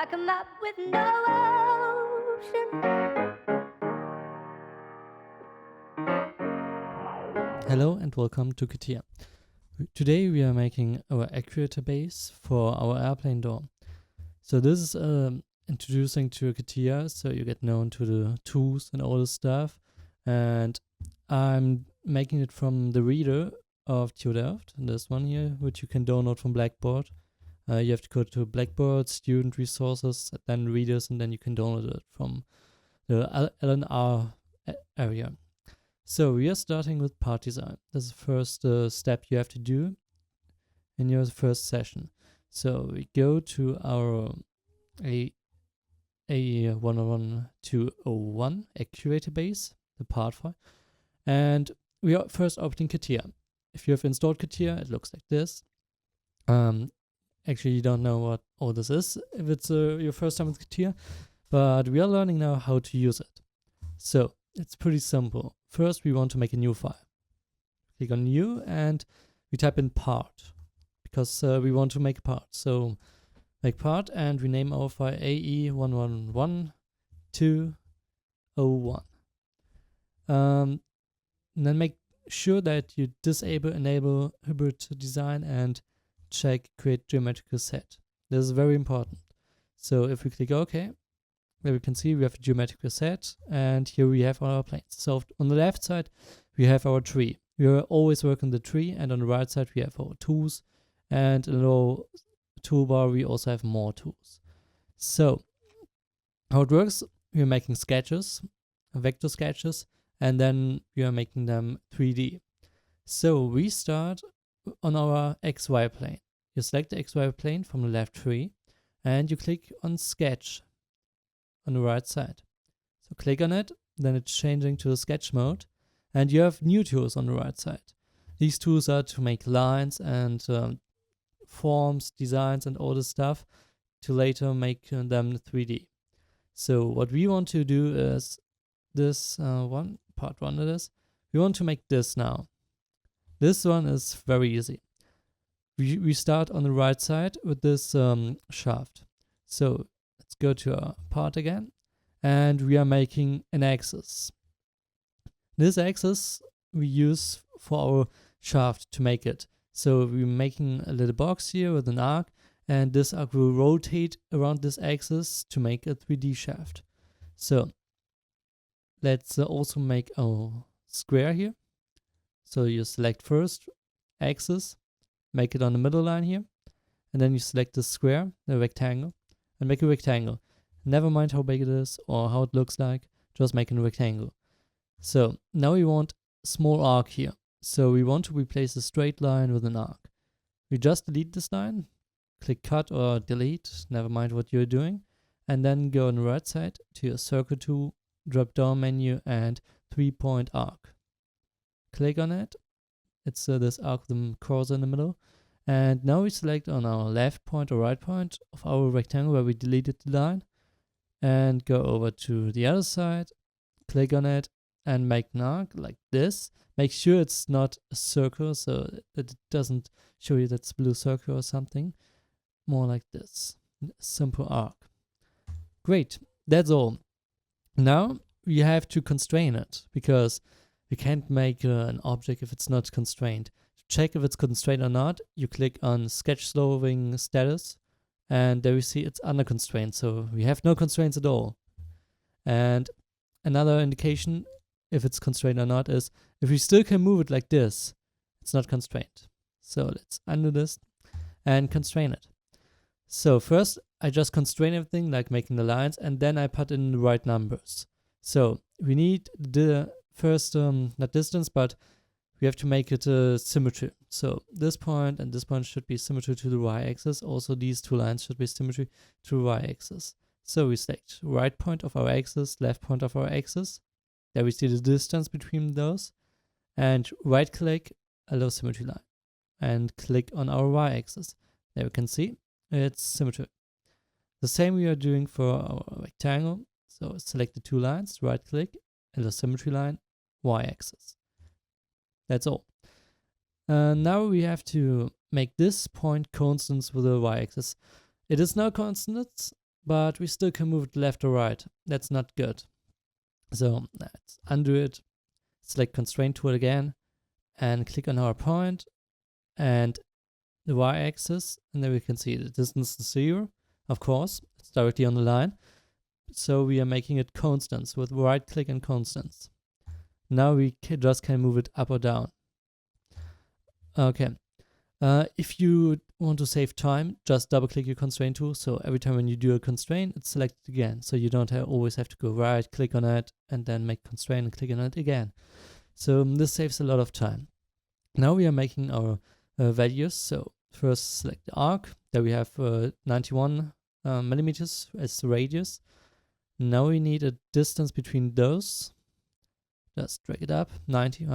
like a map with no ocean. Hello and welcome to Catia. Today we are making our actuator base for our airplane door. So this is introducing to Catia, so you get known to the tools and all the stuff. And I'm making it from the reader of TioDelft, this one here, which you can download from Blackboard. You have to go to Blackboard, student resources, then readers, and then you can download it from the LNR area. So we are starting with part design. This is the first step you have to do in your first session. So we go to our A11201 actuator base, the part file, and we are first opening Catia. If you have installed Catia, it looks like this. Actually, you don't know what all this is if it's your first time with Catia, but we are learning now how to use it. So it's pretty simple. First, we want to make a new file. Click on new and we type in part because we want to make a part. So make part and we name our file AE111201. Then make sure that you disable, enable hybrid design and check create geometrical set. This is very important. So if we click OK, there we can see we have a geometrical set, and here we have our planes. So on the left side, we have our tree. We are always working the tree, and on the right side, we have our tools, and in the low toolbar, we also have more tools. So how it works, we are making sketches, vector sketches, and then we are making them 3D. So we start on our XY plane. You select the XY plane from the left tree, and you click on sketch on the right side. So click on it, then it's changing to the sketch mode, and you have new tools on the right side. These tools are to make lines and forms, designs, and all this stuff to later make them 3D. So what we want to do is this part one of this. We want to make this now. This one is very easy. We start on the right side with this shaft. So let's go to our part again, and we are making an axis. This axis we use for our shaft to make it. So we're making a little box here with an arc, and this arc will rotate around this axis to make a 3D shaft. So let's also make a square here. So you select first axis, make it on the middle line here, and then you select the square, the rectangle, and make a rectangle. Never mind how big it is or how it looks like, just make a rectangle. So now we want a small arc here. So we want to replace a straight line with an arc. We just delete this line, click cut or delete, never mind what you're doing, and then go on the right side to your circle tool, drop down menu, and 3-point arc. Click on it. It's this arc with the cursor in the middle. And now we select on our left point or right point of our rectangle where we deleted the line, and go over to the other side, click on it, and make an arc like this. Make sure it's not a circle so that it doesn't show you that's a blue circle or something. More like this. Simple arc. Great. That's all. Now we have to constrain it because we can't make an object if it's not constrained. To check if it's constrained or not, you click on sketch slowing status, and there we see it's under constraint. So we have no constraints at all. And another indication if it's constrained or not is if we still can move it like this, it's not constrained. So let's undo this and constrain it. So first I just constrain everything like making the lines, and then I put in the right numbers. So we need the first, not distance, but we have to make it symmetry. So this point and this point should be symmetry to the y-axis. Also these two lines should be symmetry to the y-axis. So we select right point of our axis, left point of our axis. There we see the distance between those. And right click, allow symmetry line. And click on our y-axis. There we can see it's symmetry. The same we are doing for our rectangle. So select the two lines, right click, allow symmetry line, y-axis. That's all. Now we have to make this point constant with the y-axis. It is now constant, but we still can move it left or right. That's not good. So let's undo it, select constraint tool again, and click on our point and the y-axis, and then we can see the distance is 0. Of course, it's directly on the line. So we are making it constants with right click and constants. Now we just can move it up or down. Okay. If you want to save time, just double click your constraint tool. So every time when you do a constraint, it's selected again. So you don't always have to go right click on it and then make constraint and click on it again. So this saves a lot of time. Now we are making our values. So first select the arc. There we have 91 millimeters as the radius. Now we need a distance between those. Just drag it up, 90.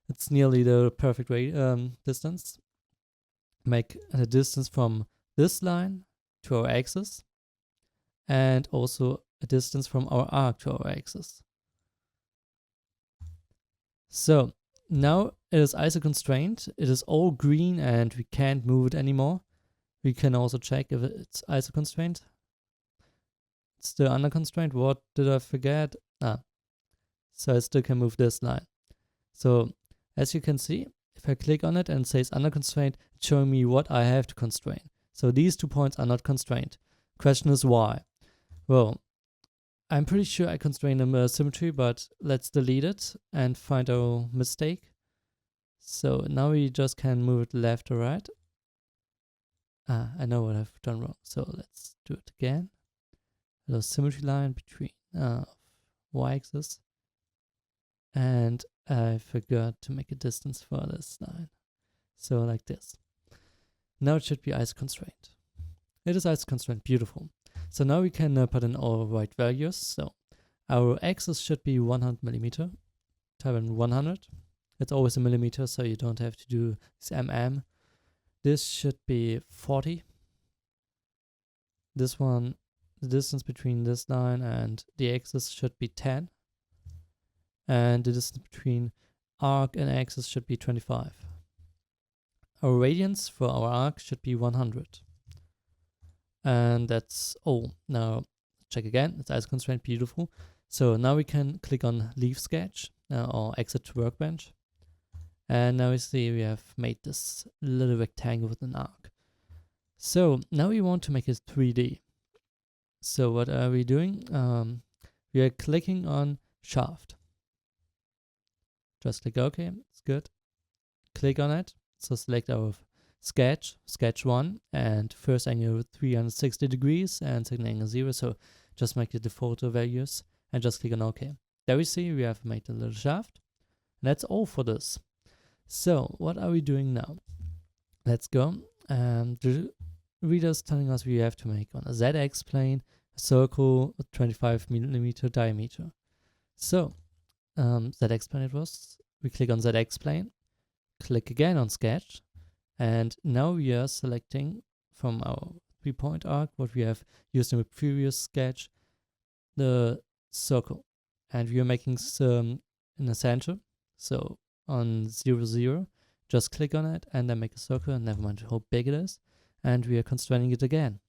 It's nearly the perfect distance. Make a distance from this line to our axis, and also a distance from our arc to our axis. So now it is ISO constrained. It is all green and we can't move it anymore. We can also check if it's ISO constrained. It's still under constraint. What did I forget? So I still can move this line. So as you can see, if I click on it and it says under constraint, it's showing me what I have to constrain. So these 2 points are not constrained. Question is why? Well, I'm pretty sure I constrained them symmetry, but let's delete it and find our mistake. So now we just can move it left or right. I know what I've done wrong. So let's do it again. The symmetry line between y-axis. And I forgot to make a distance for this line. So like this. Now it should be ISO constrained. It is ISO constrained, beautiful. So now we can put in all right values. So our axis should be 100 millimeter, type in 100. It's always a millimeter, so you don't have to do this mm. This should be 40. This one, the distance between this line and the axis should be 10. And the distance between arc and axis should be 25. Our radians for our arc should be 100. And that's all. Now check again, it's ISO constraint, beautiful. So now we can click on leave sketch or exit to workbench. And now we see we have made this little rectangle with an arc. So now we want to make it 3D. So what are we doing? We are clicking on shaft. Just click OK, it's good. Click on it. So select our sketch 1, and first angle 360 degrees and second angle 0. So just make the default values and just click on OK. There we see we have made a little shaft. And that's all for this. So what are we doing now? Let's go. The reader is telling us we have to make on a ZX plane a circle with 25 millimeter diameter. So ZX plane it was. We click on ZX plane, click again on sketch, and now we are selecting from our 3-point arc what we have used in the previous sketch, the circle, and we are making some in the center. So on 0, 0, just click on it and then make a circle, and never mind how big it is, and we are constraining it again.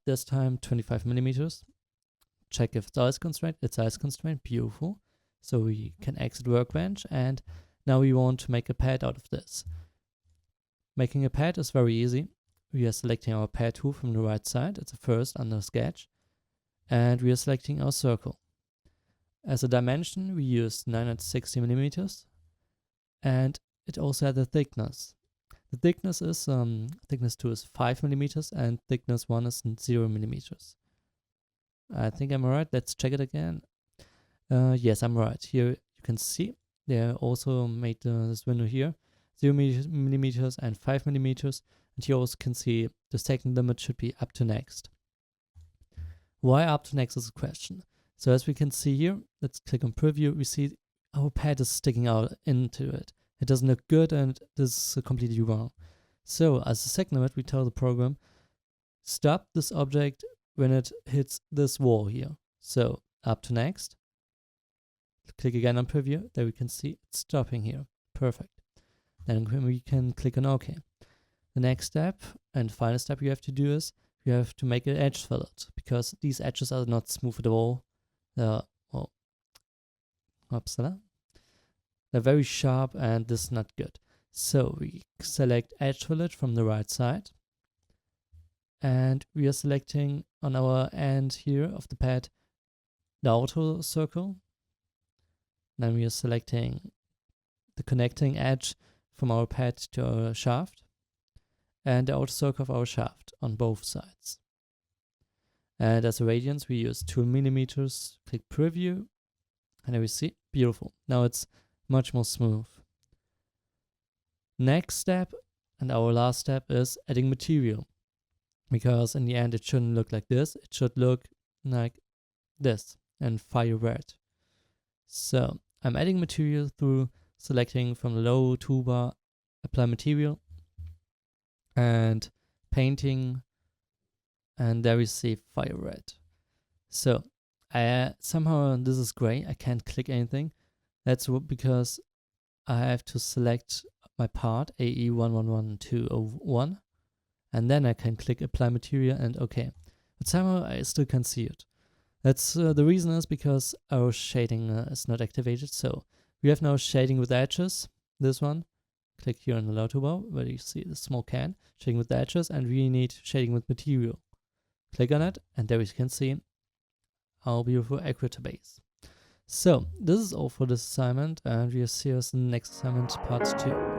This time 25 millimeters. Check if it's ISO constraint. It's ISO constraint, beautiful. So we can exit workbench, and now we want to make a pad out of this. Making a pad is very easy. We are selecting our pad tool from the right side. It's the first under sketch, and we are selecting our circle. As a dimension, we use 960 millimeters, and it also has a thickness. The thickness is thickness 2 is 5 millimeters, and thickness 1 is 0 millimeters. I think I'm right. Let's check it again. Yes, I'm right. Here you can see they also made this window here, 0 millimeters and 5 millimeters. And you also can see the second limit should be up to next. Why up to next is a question. So as we can see here, let's click on preview. We see our pad is sticking out into it. It doesn't look good, and this is completely wrong. So as a second limit, we tell the program, stop this object when it hits this wall here. So up to next. Click again on preview. There we can see it's stopping here. Perfect. Then we can click on OK. The next step and final step you have to do is we have to make an edge fillet because these edges are not smooth at all. They're, well, upsala. They're very sharp and this is not good. So we select edge fillet from the right side. And we are selecting on our end here of the pad the outer circle. Then we are selecting the connecting edge from our pad to our shaft and the outer circle of our shaft on both sides. And as a radians, we use 2 millimeters. Click preview, and there we see, beautiful. Now it's much more smooth. Next step, and our last step, is adding material. Because in the end, it shouldn't look like this. It should look like this and fire red. So I'm adding material through selecting from the low toolbar, apply material, and painting, and there we see fire red. So somehow this is gray. I can't click anything. That's because I have to select my part AE111201, and then I can click apply material and OK. But somehow I still can't see it. That's the reason is because our shading is not activated. So we have now shading with edges. This one. Click here on the low toolbar where you see the small can, shading with the edges, and we need shading with material. Click on it, and there we can see our beautiful Actuator base. So this is all for this assignment, and we'll see us in the next assignment, part 2.